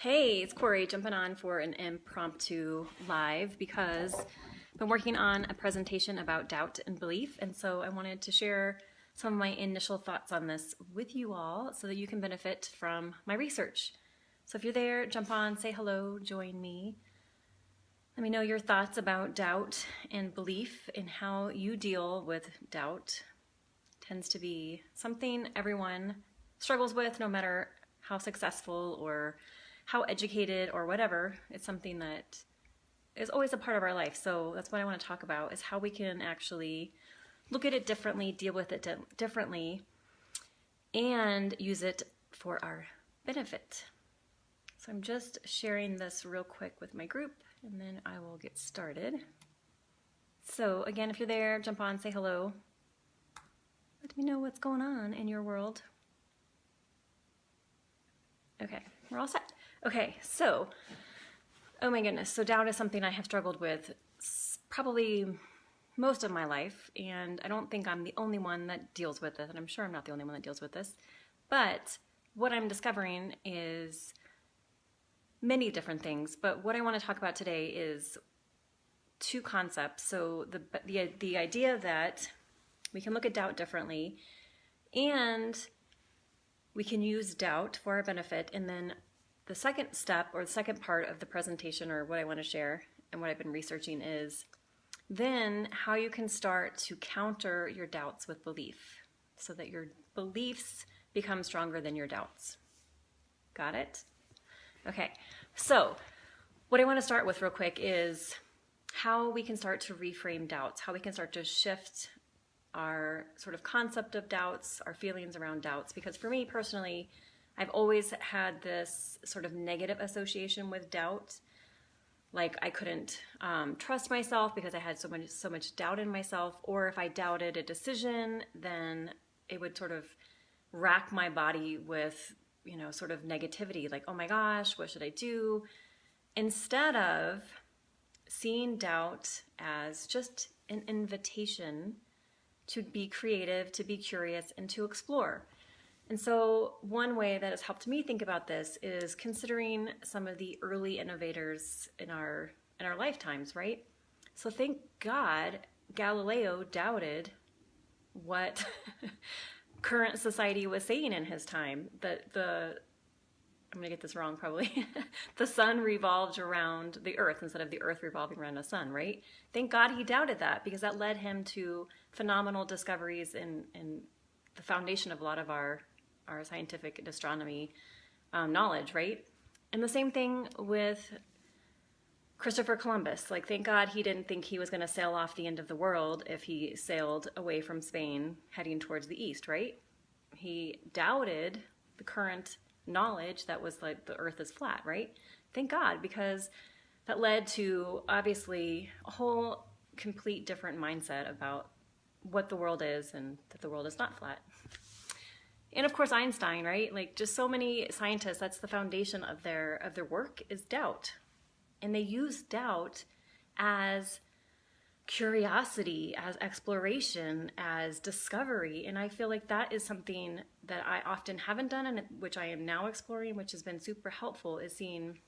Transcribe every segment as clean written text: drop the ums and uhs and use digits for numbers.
Hey, it's Corey jumping on for an impromptu live because I've been working on a presentation about doubt and belief, and so I wanted to share some of my initial thoughts on this with you all so that you can benefit from my research. So if you're there, jump on, say hello, join me. Let me know your thoughts about doubt and belief and how you deal with doubt. It tends to be something everyone struggles with, no matter how successful or how educated or whatever. It's something that is always a part of our life. So that's what I want to talk about, is how we can actually look at it differently, deal with it differently, and use it for our benefit. So I'm just sharing this real quick with my group, and then I will get started. So again, if you're there, jump on, say hello. Let me know what's going on in your world. Okay, we're all set. Okay, so, oh my goodness, so doubt is something I have struggled with probably most of my life, and I don't think I'm the only one that deals with it, and I'm sure I'm not the only one that deals with this, but what I'm discovering is many different things, but what I want to talk about today is two concepts. So the idea that we can look at doubt differently, and we can use doubt for our benefit, and then the second step, or the second part of the presentation, or what I want to share and what I've been researching, is then how you can start to counter your doubts with belief so that your beliefs become stronger than your doubts. Got it? Okay, so what I want to start with real quick is how we can start to reframe doubts, how we can start to shift our sort of concept of doubts, our feelings around doubts. Because for me personally, I've always had this sort of negative association with doubt. Like I couldn't trust myself because I had so much doubt in myself. Or if I doubted a decision, then it would sort of rack my body with, sort of negativity. Like, oh my gosh, what should I do? Instead of seeing doubt as just an invitation to be creative, to be curious, and to explore. And so one way that has helped me think about this is considering some of the early innovators in our lifetimes, right? So thank God Galileo doubted what current society was saying in his time, that I'm gonna get this wrong probably, the sun revolved around the earth instead of the earth revolving around the sun, right? Thank God he doubted that, because that led him to phenomenal discoveries in the foundation of a lot of our scientific and astronomy knowledge, right? And the same thing with Christopher Columbus. Like, thank God he didn't think he was going to sail off the end of the world if he sailed away from Spain heading towards the east, right? He doubted the current knowledge that was like the earth is flat, right? Thank God, because that led to obviously a whole complete different mindset about what the world is and that the world is not flat. And of course Einstein, right? Like, just so many scientists, that's the foundation of their work, is doubt. And they use doubt as curiosity, as exploration, as discovery. And I feel like that is something that I often haven't done, and which I am now exploring, which has been super helpful, is seeing,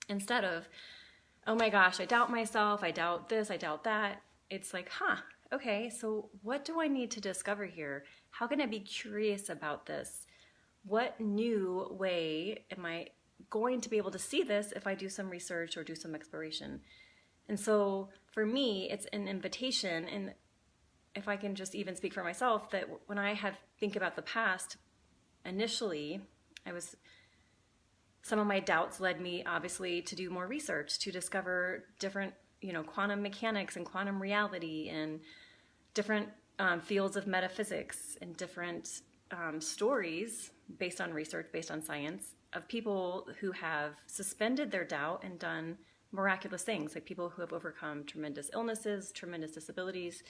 instead of, oh my gosh, I doubt myself, I doubt this, I doubt that, it's like, okay, so what do I need to discover here? How can I be curious about this? What new way am I going to be able to see this if I do some research or do some exploration? And so for me, it's an invitation. And if I can just even speak for myself, that when I think about the past, initially, some of my doubts led me obviously to do more research, to discover different, quantum mechanics and quantum reality and different fields of metaphysics and different stories based on research, based on science, of people who have suspended their doubt and done miraculous things, like people who have overcome tremendous illnesses, tremendous disabilities,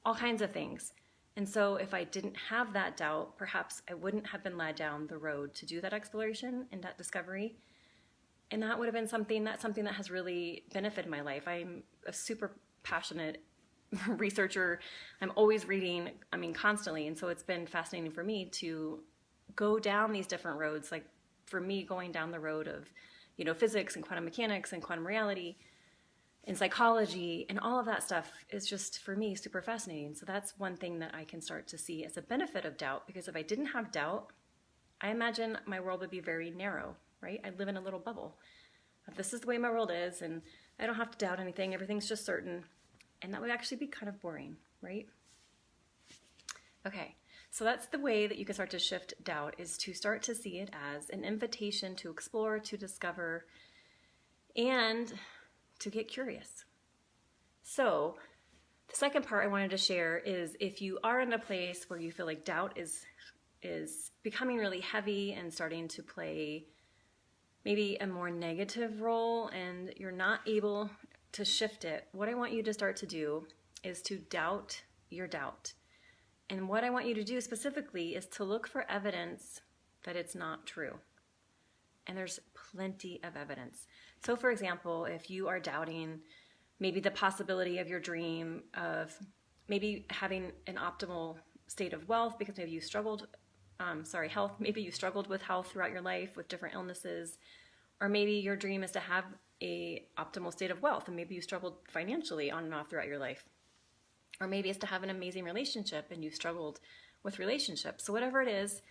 all kinds of things. And so if I didn't have that doubt, perhaps I wouldn't have been led down the road to do that exploration and that discovery. And that would have been something that has really benefited my life. I'm a super passionate researcher. I'm always reading, constantly. And so it's been fascinating for me to go down these different roads, like for me, going down the road of, physics and quantum mechanics and quantum reality and psychology and all of that stuff is just, for me, super fascinating. So that's one thing that I can start to see as a benefit of doubt, because if I didn't have doubt, I imagine my world would be very narrow, right? I live in a little bubble. This is the way my world is, and I don't have to doubt anything. Everything's just certain. And that would actually be kind of boring, right? Okay, so that's the way that you can start to shift doubt, is to start to see it as an invitation to explore, to discover, and to get curious. So the second part I wanted to share is, if you are in a place where you feel like doubt is becoming really heavy and starting to play maybe a more negative role and you're not able to shift it, what I want you to start to do is to doubt your doubt. And what I want you to do specifically is to look for evidence that it's not true. And there's plenty of evidence. So for example, if you are doubting maybe the possibility of your dream of maybe having an optimal state of wealth because maybe you struggled, health, maybe you struggled with health throughout your life with different illnesses, or maybe your dream is to have a optimal state of wealth and maybe you struggled financially on and off throughout your life. Or maybe it's to have an amazing relationship and you struggled with relationships. So whatever it is,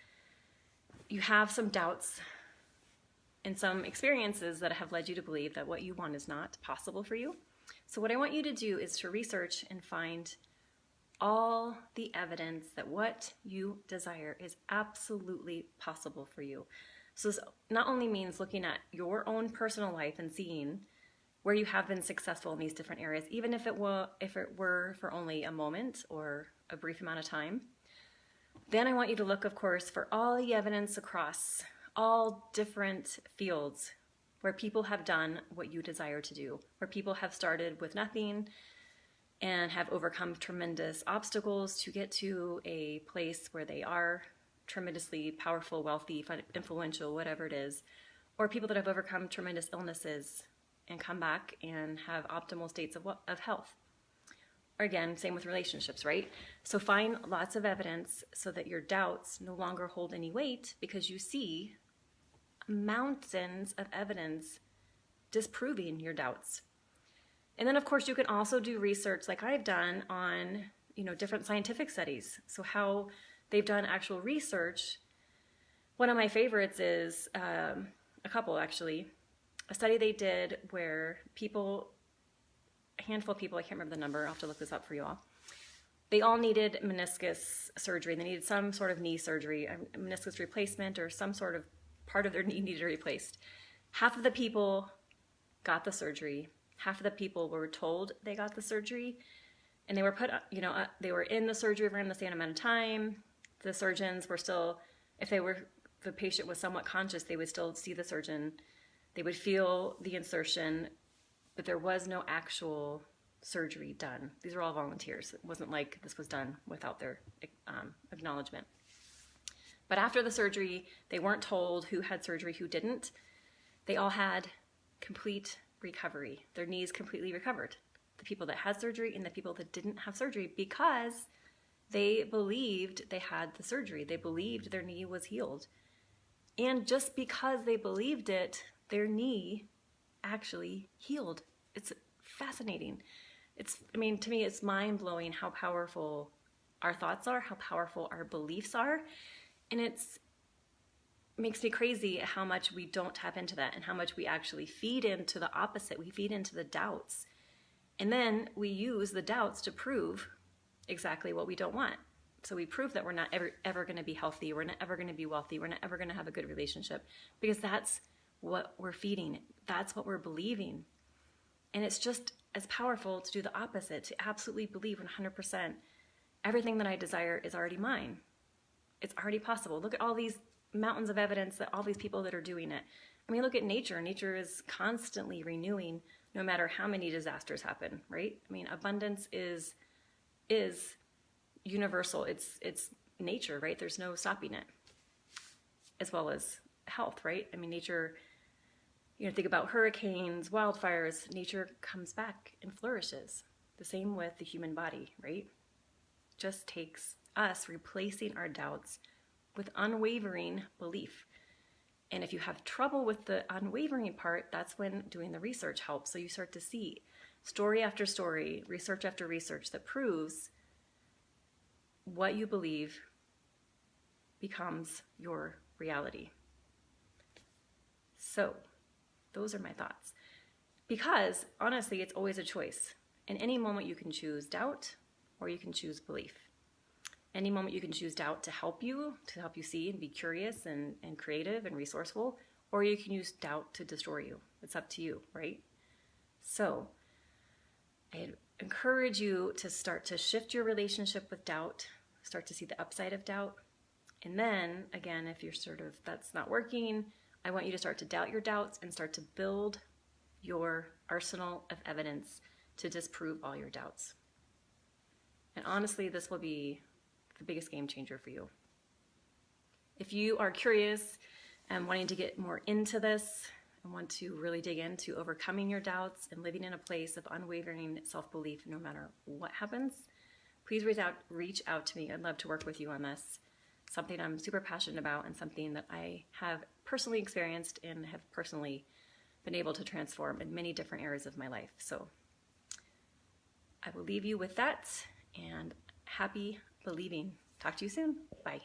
you have some doubts and some experiences that have led you to believe that what you want is not possible for you. So what I want you to do is to research and find all the evidence that what you desire is absolutely possible for you. So this not only means looking at your own personal life and seeing where you have been successful in these different areas, even if it were for only a moment or a brief amount of time. Then I want you to look, of course, for all the evidence across all different fields where people have done what you desire to do, where people have started with nothing and have overcome tremendous obstacles to get to a place where they are tremendously powerful, wealthy, influential, whatever it is, or people that have overcome tremendous illnesses and come back and have optimal states of health. Or again, same with relationships, right? So find lots of evidence so that your doubts no longer hold any weight, because you see mountains of evidence disproving your doubts. And then of course you can also do research like I've done on, different scientific studies. So how they've done actual research. One of my favorites is a couple actually. A study they did where a handful of people, I can't remember the number, I'll have to look this up for you all. They all needed meniscus surgery. They needed some sort of knee surgery, a meniscus replacement, or some sort of part of their knee needed replaced. Half of the people got the surgery. Half of the people were told they got the surgery, and they were put, they were in the surgery room the same amount of time. The surgeons were still, if the patient was somewhat conscious, they would still see the surgeon. They would feel the insertion, but there was no actual surgery done. These are all volunteers. It wasn't like this was done without their acknowledgement. But after the surgery, they weren't told who had surgery, who didn't. They all had complete recovery. Their knees completely recovered. The people that had surgery and the people that didn't have surgery, because they believed they had the surgery. They believed their knee was healed. And just because they believed it, their knee actually healed. It's fascinating. To me, it's mind-blowing how powerful our thoughts are, how powerful our beliefs are. And it makes me crazy how much we don't tap into that and how much we actually feed into the opposite. We feed into the doubts. And then we use the doubts to prove exactly what we don't want. So we prove that we're not ever going to be healthy. We're not ever going to be wealthy. We're not ever going to have a good relationship, because that's what we're feeding. That's what we're believing. And it's just as powerful to do the opposite, to absolutely believe 100% everything that I desire is already mine. It's already possible. Look at all these mountains of evidence that all these people that are doing it. I mean, look at nature. Nature is constantly renewing no matter how many disasters happen, right? I mean, abundance is universal. It's nature, right? There's no stopping it. As well as health, right? I mean, nature, think about hurricanes, wildfires, nature comes back and flourishes. The same with the human body, right? Just takes us replacing our doubts with unwavering belief. And if you have trouble with the unwavering part, that's when doing the research helps. So you start to see story after story, research after research that proves what you believe becomes your reality. So those are my thoughts. Because honestly, it's always a choice. In any moment you can choose doubt or you can choose belief. Any moment you can choose doubt to help you see and be curious and creative and resourceful, or you can use doubt to destroy you. It's up to you, right? So I encourage you to start to shift your relationship with doubt, start to see the upside of doubt. And then again, if you're that's not working, I want you to start to doubt your doubts and start to build your arsenal of evidence to disprove all your doubts. And honestly, this will be the biggest game changer for you. If you are curious and wanting to get more into this and want to really dig into overcoming your doubts and living in a place of unwavering self-belief no matter what happens, please reach out to me. I'd love to work with you on this. Something I'm super passionate about and something that I have personally experienced and have personally been able to transform in many different areas of my life. So I will leave you with that, and happy believing. Talk to you soon. Bye.